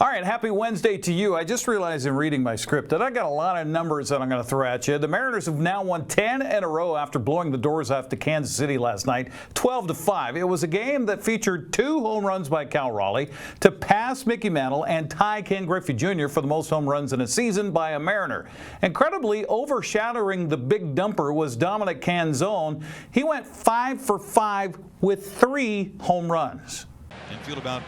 All right, happy Wednesday to you. I just realized in reading my script that I got a lot of numbers that I'm going to throw at you. The Mariners have now won 10 in a row after blowing the doors off to Kansas City last night, 12-5. It was a game that featured 2 home runs by Cal Raleigh to pass Mickey Mantle and tie Ken Griffey Jr. for the most home runs in a season by a Mariner. Incredibly, overshadowing the big dumper was Dominic Canzone. He went 5 for 5 with 3 home runs. Infield about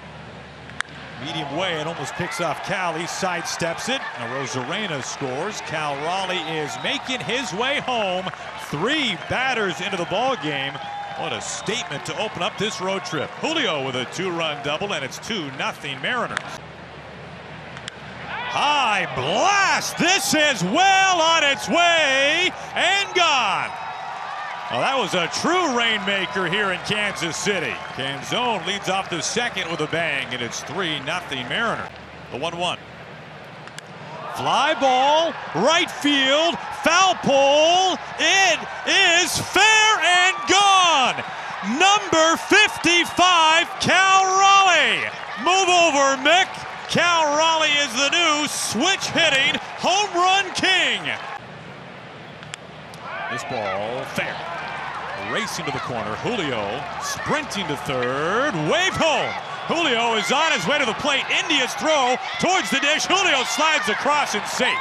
medium way and almost picks off Cal. He sidesteps it. Now Rosarena scores. Cal Raleigh is making his way home. 3 batters into the ball game. What a statement to open up this road trip. Julio with a 2-run double, and it's 2-0 Mariners. High blast. This is well on its way and gone. Well, that was a true rainmaker here in Kansas City. Canzone leads off the second with a bang, and it's 3-0 Mariner. The 1-1. Fly ball, right field, foul pole. It is fair and gone. Number 55, Cal Raleigh. Move over, Mick. Cal Raleigh is the new switch-hitting home run king. This ball fair. Racing to the corner. Julio sprinting to third. Wave home. Julio is on his way to the plate. India's throw towards the dish. Julio slides across and safe.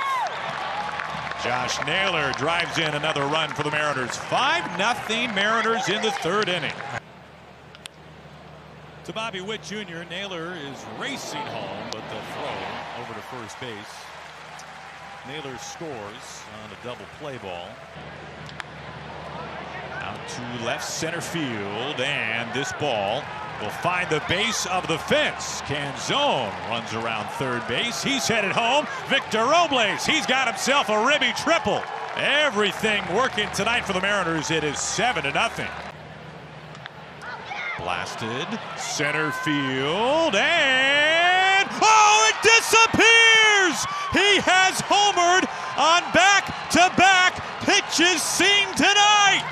Josh Naylor drives in another run for the Mariners. 5-0 Mariners in the third inning. To Bobby Witt Jr. Naylor is racing home, but the throw over to first base. Naylor scores on a double play ball. Out to left center field, and this ball will find the base of the fence. Canzone runs around third base. He's headed home. Victor Robles, he's got himself a ribby triple. Everything working tonight for the Mariners. It is 7-0. Blasted center field, and oh, it disappears! He has homered on back-to-back pitches seen tonight.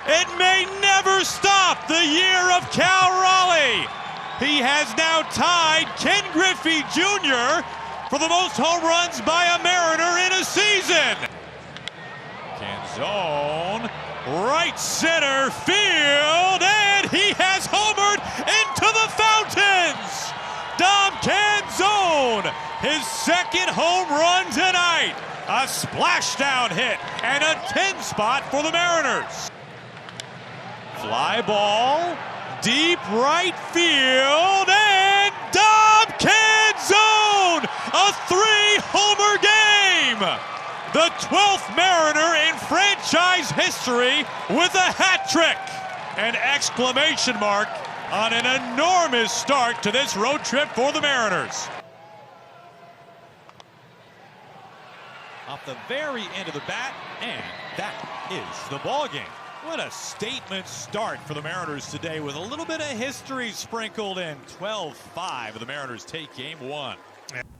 It may never stop the year of Cal Raleigh. He has now tied Ken Griffey Jr. for the most home runs by a Mariner in a season. Canzone, right center field, and he has homered into the fountains. Dom Canzone, his second home run tonight. A splashdown hit and a 10 spot for the Mariners. Fly ball, deep right field, and Dom Canzone, a 3-homer game. The 12th Mariner in franchise history with a hat trick. An exclamation mark on an enormous start to this road trip for the Mariners. Off the very end of the bat, and that is the ball game. What a statement start for the Mariners today with a little bit of history sprinkled in. 12-5, the Mariners take game 1.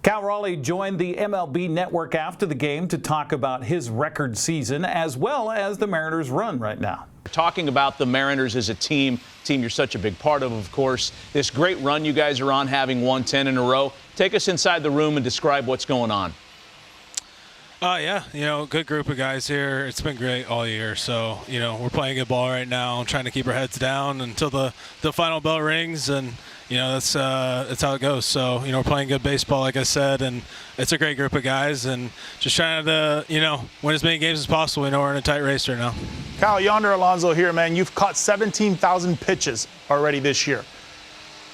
Cal Raleigh joined the MLB Network after the game to talk about his record season as well as the Mariners' run right now. Talking about the Mariners as a team you're such a big part of course. This great run you guys are on, having won 10 in a row. Take us inside the room and describe what's going on. Yeah, good group of guys here. It's been great all year. So, we're playing good ball right now, trying to keep our heads down until the final bell rings, and that's how it goes. So, we're playing good baseball, like I said, and it's a great group of guys, and just trying to, win as many games as possible. We know we're in a tight race right now. Kyle, Yonder Alonso here, man. You've caught 17,000 pitches already this year.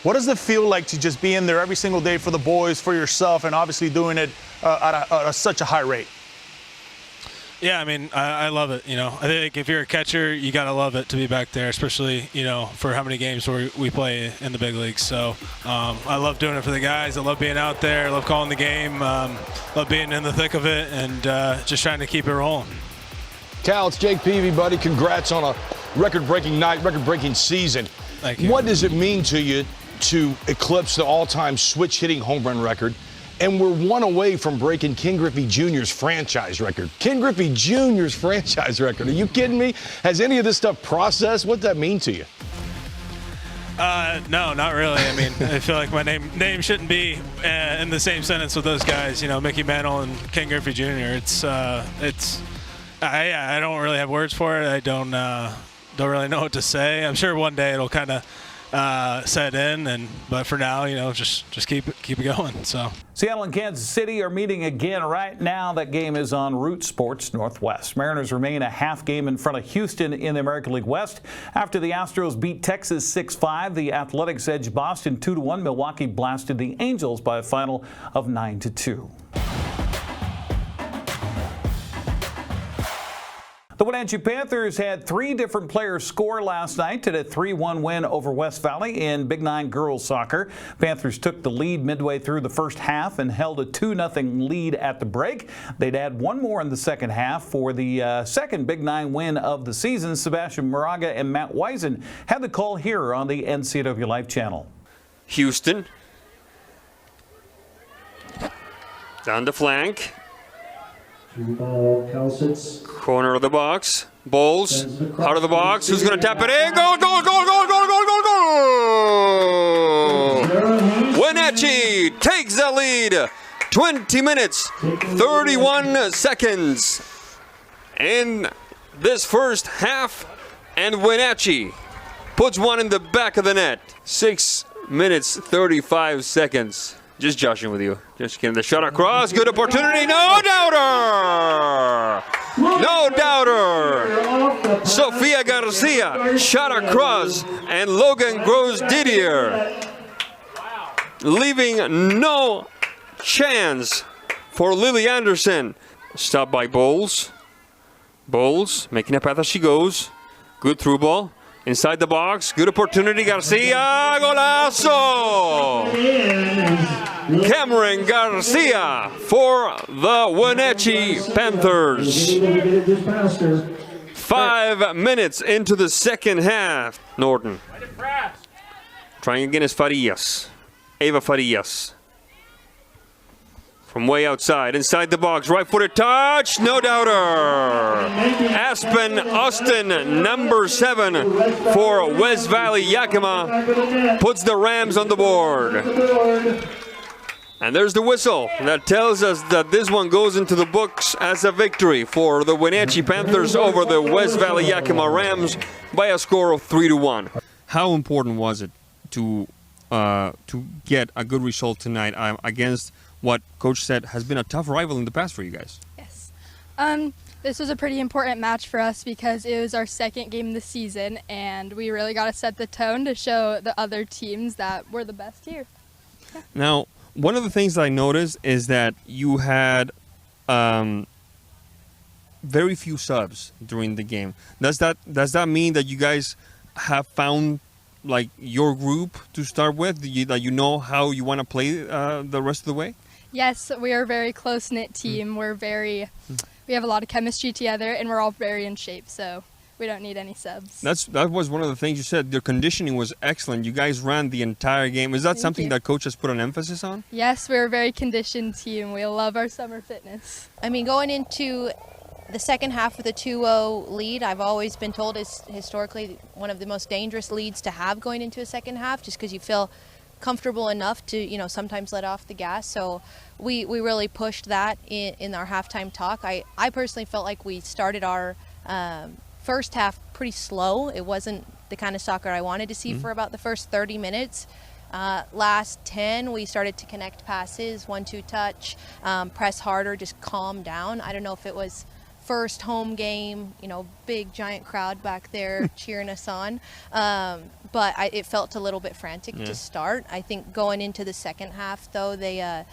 What does it feel like to just be in there every single day for the boys, for yourself, and obviously doing it at such a high rate? Yeah, I mean, I love it. I think if you're a catcher, you got to love it to be back there, especially, for how many games we play in the big leagues. So I love doing it for the guys. I love being out there. I love calling the game. Love being in the thick of it and just trying to keep it rolling. Cal, it's Jake Peavy, buddy. Congrats on a record-breaking night, record-breaking season. Thank you. What does it mean to you to eclipse the all-time switch-hitting home run record? And we're one away from breaking Ken Griffey Jr.'s franchise record. Ken Griffey Jr.'s franchise record. Are you kidding me? Has any of this stuff processed? What's that mean to you? No, not really. I mean, I feel like my name shouldn't be in the same sentence with those guys. You know, Mickey Mantle and Ken Griffey Jr. I don't really have words for it. I don't really know what to say. I'm sure one day it'll kind of set in, but for now, you know, just keep it going. So Seattle and Kansas City are meeting again right now. That game is on Root Sports Northwest. Mariners remain a half game in front of Houston in the American League West after the Astros beat Texas 6-5. The Athletics edged Boston 2-1. Milwaukee blasted the Angels by a final of 9-2. The Wenatchee Panthers had 3 different players score last night at a 3-1 win over West Valley in Big 9 girls soccer. Panthers took the lead midway through the first half and held a 2-0 lead at the break. They'd add one more in the second half for the second Big 9 win of the season. Sebastian Moraga and Matt Wisen had the call here on the NCWLIFE channel. Houston down the flank. Corner of the box. Bowles out of the box. Who's going to tap it in? Goal, goal, goal, goal, goal, goal, goal, goal! Wenatchee takes the lead. 20 minutes, 31 seconds in this first half. And Wenatchee puts one in the back of the net. 6 minutes, 35 seconds. Just joshing with you. Just kidding. The shot across. Good opportunity. No doubter. No doubter. Sofia Garcia shot across. And Logan Gross Didier. Leaving no chance for Lily Anderson. Stopped by Bowles. Bowles making a path as she goes. Good through ball. Inside the box, good opportunity, Garcia, golazo! Cameron Garcia for the Wenatchee Panthers. 5 minutes into the second half. Norton. Trying again is Farias. Eva Farias. From way outside, inside the box, right-footed touch, no doubter. Aspen Austin, number 7 for West Valley Yakima, puts the Rams on the board. And there's the whistle that tells us that this one goes into the books as a victory for the Wenatchee Panthers over the West Valley Yakima Rams by a score of 3-1. How important was it to get a good result tonight against what Coach said has been a tough rival in the past for you guys? Yes. This was a pretty important match for us because it was our second game of the season, and we really got to set the tone to show the other teams that we're the best here. Yeah. Now, one of the things that I noticed is that you had very few subs during the game. Does that mean that you guys have found like your group to start with? That you know how you want to play the rest of the way? Yes, we are a very close-knit team. We have a lot of chemistry together, and we're all very in shape, so we don't need any subs. That was one of the things you said. Your conditioning was excellent. You guys ran the entire game. Is that something that Coach has put an emphasis on? Yes, we're a very conditioned team. We love our summer fitness. I mean, going into the second half with a 2-0 lead, I've always been told is historically one of the most dangerous leads to have going into a second half, just because you feel comfortable enough to, you know, sometimes let off the gas. So we really pushed that in our halftime talk. I personally felt like we started our first half pretty slow. It wasn't the kind of soccer I wanted to see for about the first 30 minutes. Last 10, we started to connect passes, 1-2 touch, press harder, just calm down. I don't know if it was first home game, you know, big giant crowd back there cheering us on. But it felt a little bit frantic to start. I think going into the second half, though, they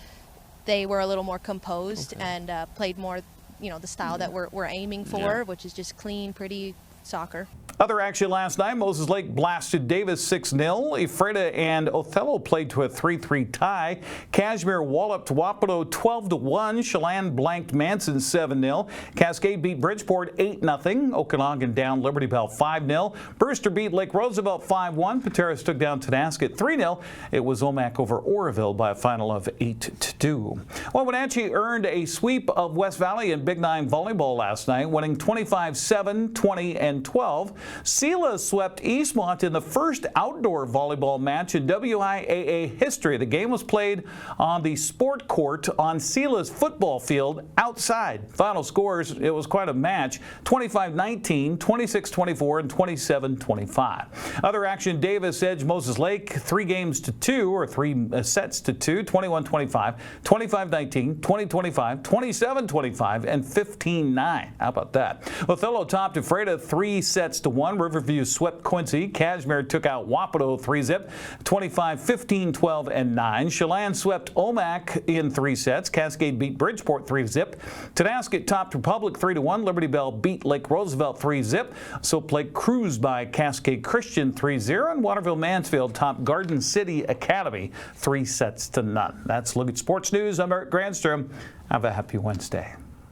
were a little more composed and played more, you know, the style that we're aiming for, which is just clean, pretty soccer. Other action last night, Moses Lake blasted Davis 6-0. Ephrata and Othello played to a 3-3 tie. Kashmir walloped Wapito 12-1. Chelan blanked Manson 7-0. Cascade beat Bridgeport 8-0. Okanagan down Liberty Bell 5-0. Brewster beat Lake Roosevelt 5-1. Pateros took down Tonasket 3-0. It was Omak over Oroville by a final of 8-2. Well, Wenatchee earned a sweep of West Valley in Big 9 volleyball last night, winning 25-7, 20, and 12. Selah swept Eastmont in the first outdoor volleyball match in WIAA history. The game was played on the sport court on Selah's football field outside. Final scores, it was quite a match, 25-19, 26-24, and 27-25. Other action, Davis edged Moses Lake 3 games to 2, or 3 sets to 2, 21-25, 25-19, 20-25, 27-25, and 15-9. How about that? Othello topped Ephrata 3 sets to 1. Riverview swept Quincy. Cashmere took out Wapato 3-zip, 25-15, 12, and 9. Chelan swept Omak in 3 sets. Cascade beat Bridgeport 3-zip. Tonasket topped Republic 3-1. Liberty Bell beat Lake Roosevelt 3-zip. Soap Lake cruised by Cascade Christian 3-0. And Waterville Mansfield topped Garden City Academy 3 sets to none. That's Look at Sports News. I'm Eric Granstrom. Have a happy Wednesday.